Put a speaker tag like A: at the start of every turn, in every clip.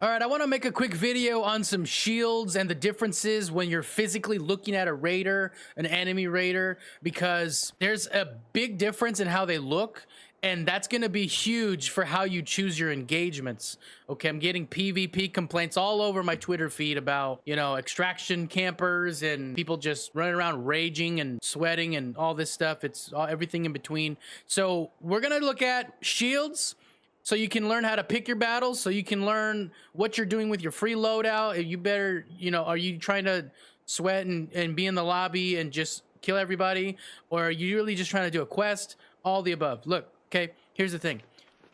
A: All right, I want to make a quick video on some shields and the differences when you're physically looking at a raider, an enemy raider, because there's a big difference in how they look, and that's going to be huge for how you choose your engagements. Okay, I'm getting PvP complaints all over my Twitter feed about, extraction campers and people just running around raging and sweating and all this stuff. It's everything in between. So we're going to look at shields, so you can learn how to pick your battles, so you can learn what you're doing with your free loadout. You better, are you trying to sweat and be in the lobby and just kill everybody? Or are you really just trying to do a quest? All the above. Look, okay, here's the thing.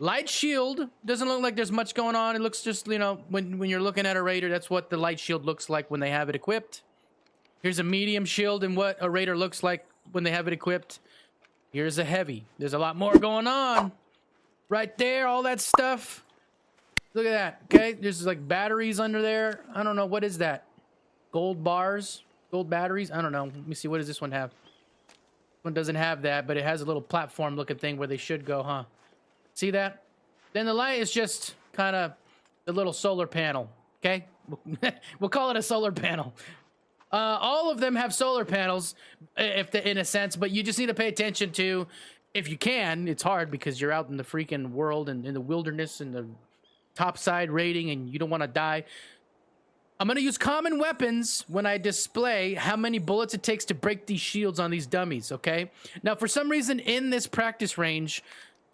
A: Light shield doesn't look like there's much going on. It looks just, when you're looking at a raider, that's what the light shield looks like when they have it equipped. Here's a medium shield and what a raider looks like when they have it equipped. Here's a heavy. There's a lot more going on. Right there, all that stuff. Look at that, okay? There's like batteries under there. I don't know, what is that? Gold bars? Gold batteries? I don't know. Let me see, what does this one have? One doesn't have that, but it has a little platform looking thing where they should go, huh? See that? Then the light is just kind of the little solar panel, okay? We'll call it a solar panel. All of them have solar panels, in a sense, but you just need to pay attention to, if you can. It's hard because you're out in the freaking world and in the wilderness and the topside raiding and you don't want to die. I'm going to use common weapons when I display how many bullets it takes to break these shields on these dummies, okay? Now, for some reason in this practice range,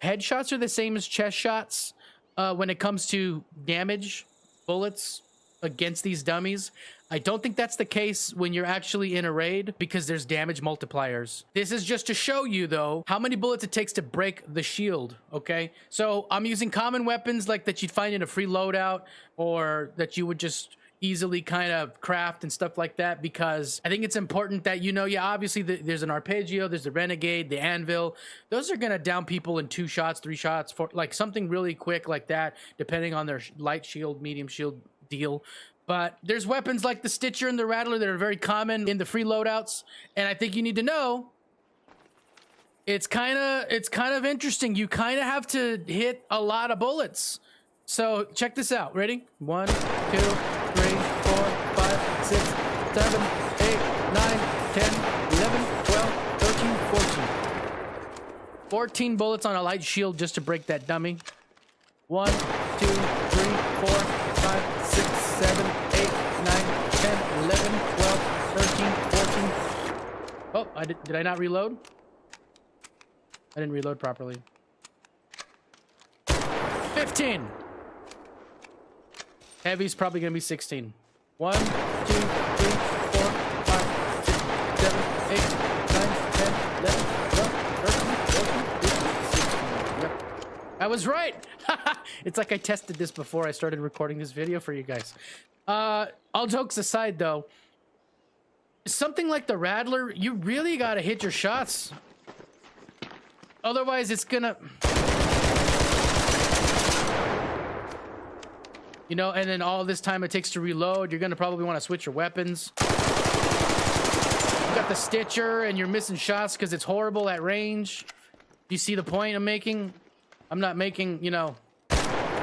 A: headshots are the same as chest shots when it comes to damage, bullets against these dummies. I don't think that's the case when you're actually in a raid because there's damage multipliers. This is just to show you, though, how many bullets it takes to break the shield, okay? So I'm using common weapons like that you'd find in a free loadout or that you would just easily kind of craft and stuff like that, because I think it's important that obviously there's an arpeggio, there's the renegade, the anvil. Those are gonna down people in 2 shots, 3 shots, for like something really quick like that, depending on their light shield, medium shield deal. But there's weapons like the Stitcher and the Rattler that are very common in the free loadouts, and I think you need to know. It's kind of interesting. You kind of have to hit a lot of bullets. So check this out. Ready? 1, 2, 3, 4, 5, 6, 7, 8, 9, 10, 11, 12, 13, 14. 14 bullets on a light shield just to break that dummy. 1, 2, 3, 4, 5, 6, 7, 8, 9, 10, 11, 12, 13, 14. Oh, did I not reload? I didn't reload properly. 15. Heavy's probably gonna be 16. 1, 2, 3, 4, 5, 6, 7, 8, 9, 10, 11, 12, 13, 14, 15, 16. Yep. I was right. It's like I tested this before I started recording this video for you guys. All jokes aside, though, something like the Rattler, you really gotta hit your shots. Otherwise, it's gonna... and then all this time it takes to reload, you're gonna probably want to switch your weapons. You got the Stitcher and you're missing shots because it's horrible at range. You see the point I'm making? I'm not making,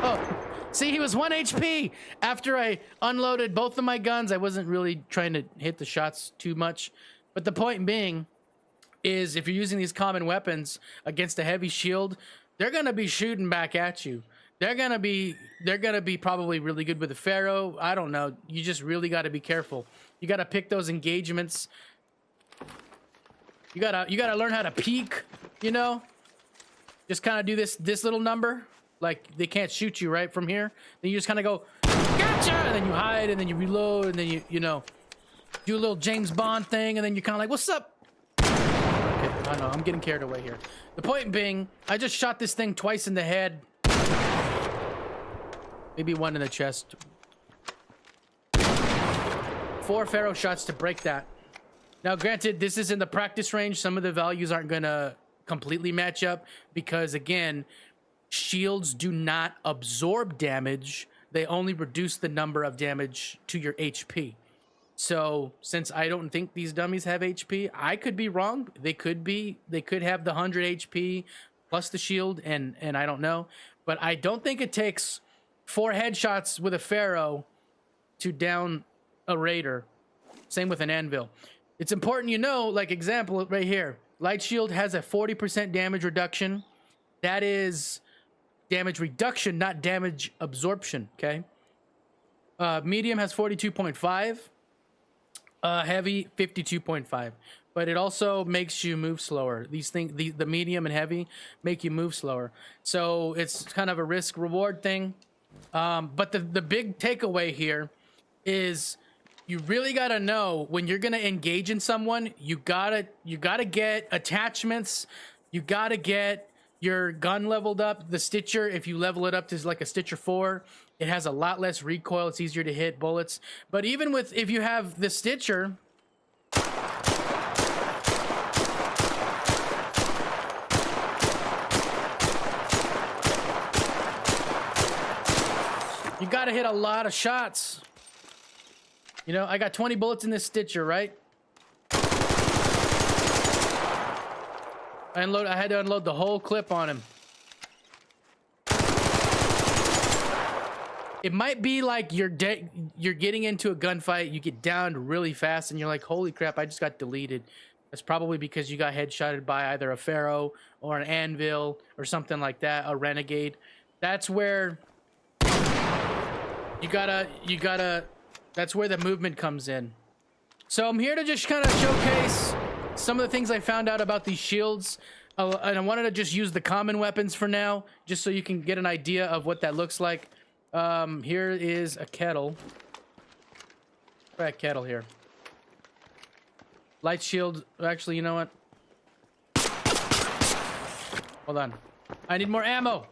A: Oh, see, he was 1 HP. After I unloaded both of my guns, I wasn't really trying to hit the shots too much. But the point being is, if you're using these common weapons against a heavy shield, they're gonna be shooting back at you. They're gonna be probably really good with the Ferro. I don't know. You just really got to be careful. You got to pick those engagements. You gotta learn how to peek. Just kind of do this little number. Like, they can't shoot you right from here. Then you just kind of go, gotcha, and then you hide, and then you reload, and then you do a little James Bond thing, and then you're kind of like, what's up? Okay, I know I'm getting carried away here. The point being, I just shot this thing twice in the head. Maybe 1 in the chest. 4 Ferro shots to break that. Now, granted, this is in the practice range. Some of the values aren't going to completely match up because, again, shields do not absorb damage. They only reduce the number of damage to your HP. So, since I don't think these dummies have HP, I could be wrong. They could have the 100 HP plus the shield, and I don't know. But I don't think it takes 4 headshots with a Ferro to down a raider. Same with an anvil. It's important you know, like example right here, light shield has a 40% damage reduction. That is damage reduction, not damage absorption, okay? Medium has 42.5. Heavy 52.5. But it also makes you move slower. These things, the medium and heavy make you move slower. So it's kind of a risk reward thing. But the big takeaway here is you really gotta know when you're gonna engage in someone, you gotta get attachments, you gotta get your gun leveled up. The Stitcher, if you level it up to like a Stitcher 4, it has a lot less recoil. It's easier to hit bullets. But even with, if you have the Stitcher, you gotta hit a lot of shots. You know, I got 20 bullets in this Stitcher, right? I had to unload the whole clip on him. It might be like you're getting into a gunfight, you get downed really fast, and you're like, holy crap, I just got deleted. That's probably because you got headshotted by either a Ferro or an anvil or something like that, a renegade. That's where you gotta, that's where the movement comes in. So I'm here to just kind of showcase some of the things I found out about these shields. And I wanted to just use the common weapons for now, just so you can get an idea of what that looks like. Here is a kettle. Try a kettle here. Light shield. Actually, you know what? Hold on. I need more ammo.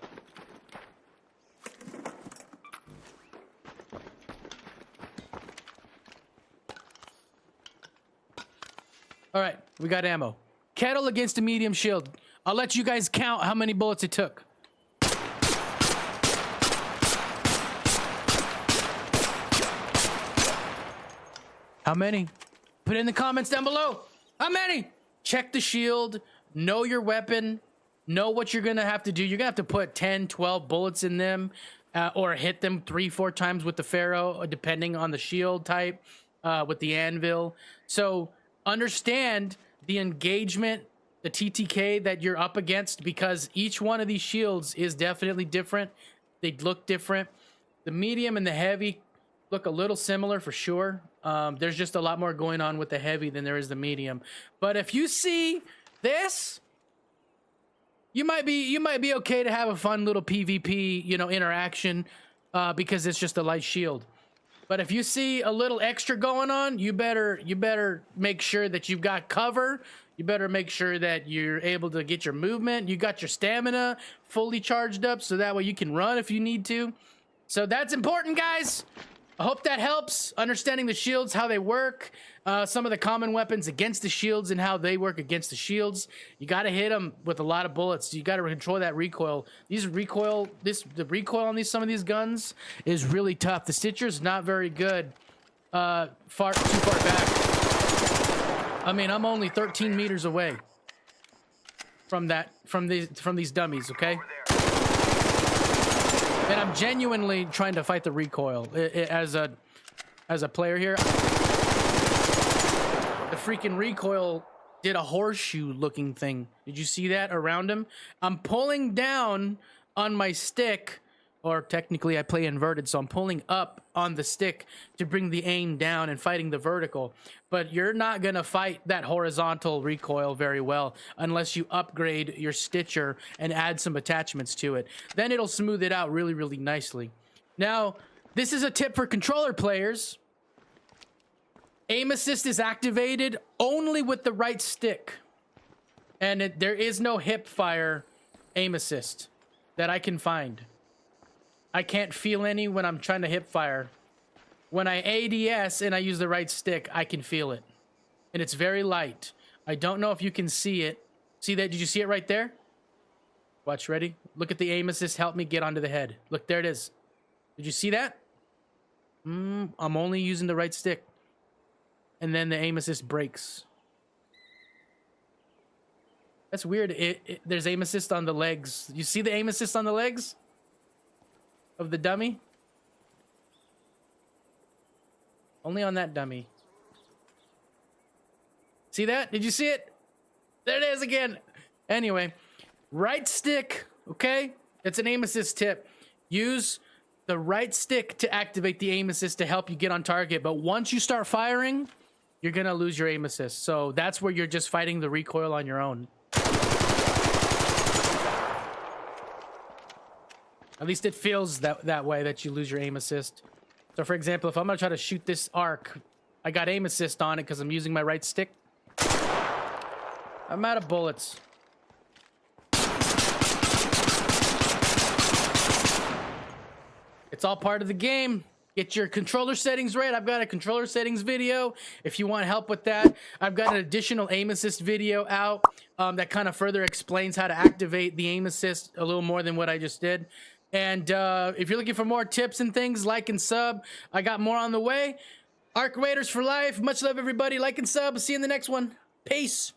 A: All right, we got ammo. Kettle against a medium shield. I'll let you guys count how many bullets it took. How many? Put it in the comments down below. How many? Check the shield. Know your weapon. Know what you're going to have to do. You're going to have to put 10, 12 bullets in them or hit them 3-4 times with the Ferro, depending on the shield type, with the anvil. So understand the engagement, the TTK that you're up against, because each one of these shields is definitely different. They look different. The medium and the heavy look a little similar for sure. There's just a lot more going on with the heavy than there is the medium. But if you see this, you might be okay to have a fun little PvP, you know, interaction, because it's just a light shield. But if you see a little extra going on, you better make sure that you've got cover. You better make sure that you're able to get your movement. You got your stamina fully charged up, so that way you can run if you need to. So that's important, guys. I hope that helps. Understanding the shields, how they work, some of the common weapons against the shields and how they work against the shields. You got to hit them with a lot of bullets. You got to control that recoil. The recoil on some of these guns is really tough. The Stitcher's not very good. Too far back. I mean, I'm only 13 meters away from these dummies. Okay. And I'm genuinely trying to fight the recoil as a player here. The freaking recoil did a horseshoe looking thing. Did you see that around him? I'm pulling down on my stick, or technically I play inverted, so I'm pulling up on the stick to bring the aim down and fighting the vertical. But you're not gonna fight that horizontal recoil very well unless you upgrade your Stitcher and add some attachments to it. Then it'll smooth it out really, really nicely. Now, this is a tip for controller players. Aim assist is activated only with the right stick. And there is no hip fire aim assist that I can find. I can't feel any when I'm trying to hip fire. When I ADS and I use the right stick, I can feel it. And it's very light. I don't know if you can see it. See that? Did you see it right there? Watch, ready? Look at the aim assist. Help me get onto the head. Look, there it is. Did you see that? I'm only using the right stick. And then the aim assist breaks. That's weird. There's aim assist on the legs. You see the aim assist on the legs of the dummy? Only on that dummy. See that? Did you see it? There it is again. Anyway, right stick, okay? It's an aim assist tip. Use the right stick to activate the aim assist to help you get on target. But once you start firing, you're going to lose your aim assist. So that's where you're just fighting the recoil on your own. At least it feels that way, that you lose your aim assist. So for example, if I'm going to try to shoot this arc, I got aim assist on it because I'm using my right stick. I'm out of bullets. It's all part of the game. Get your controller settings right. I've got a controller settings video if you want help with that. I've got an additional aim assist video out that kind of further explains how to activate the aim assist a little more than what I just did. And if you're looking for more tips and things, like and sub. I got more on the way. Arc Raiders for life. Much love, everybody. Like and sub. See you in the next one. Peace.